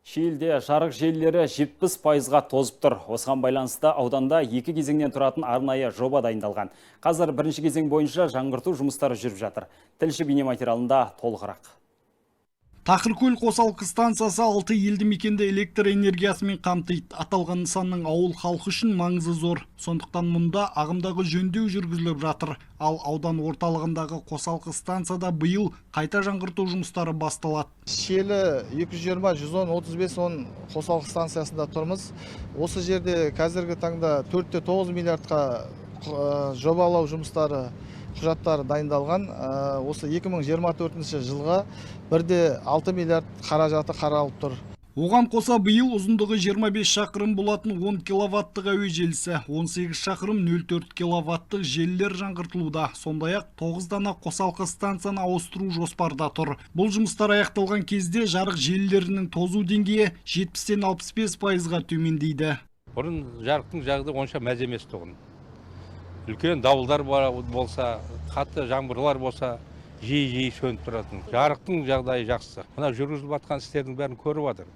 Шиелде жарық желілері 70%-ға тозып тұр. Осыған байланысты ауданда 2 кезеңнен тұратын арнайы жоба дайындалған. Қазір бірінші кезең бойынша жаңғырту жұмыстары жүріп жатыр. Тілші бейнематериалында толығырақ. Тақыркөл қосалқы станциясы 6 елді мекенді электр энергиясымен қамтиды. Аталған нысанның ауыл халқы үшін маңызы зор. Сондықтан мұнда ағымдағы жөндеу жүргізіліп жатыр. Ал аудан орталығындағы қосалқы станцияда биыл қайта жаңғырту жұмыстары басталады. Шиелі 220, 110, 35 қосалқы станциясында тұрмыз. Осы жерде қазіргі таңда 4-9 миллиардқа жобалау жұмыстары құжаттары дайындалған. Осы 2024 жылға 1,6 миллиард қаражаты қаралып тұр. Оған қоса биыл ұзындығы 25 шақырым болатын 10 киловаттық әуе желісі, 18 шақырым 0,4 киловаттық желілер жаңғыртылуда. Сондай-ақ 9 дана қосалқы станцияны ауыстыру жоспарда тұр. Бұл жұмыстар аяқталған кезде жарық желілерінің тозу деңгейі 70-65%-ға төмендейді. Бұрын жарықтың жағдайы онша мәз емес тұғын. Үлкен дауылдар болса, қатты жаңбырлар болса, жиі сөніп тұратын. Жарықтың жағдайы жақсы. Мына жүргізіліп жатқан істердің бәрін көріп жатыр.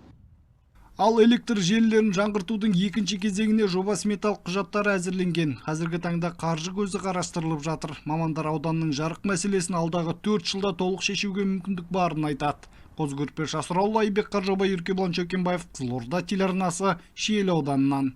Ал электр желілерін жаңғыртудың екінші кезеңіне жоба сметалық құжаттары әзірленген. Қазіргі таңда қаржы көзі қарастырылып жатыр. Мамандар ауданның жарық мәселесін алдағы 4 жылда толық шешуге мүмкіндік барын айтады. Қозы Көрпеш, Асыраулы, Айбек Қаржабай, Еркебұлан Шөкенбаев, Қызылорда телеарнасы, Шиелі ауданынан.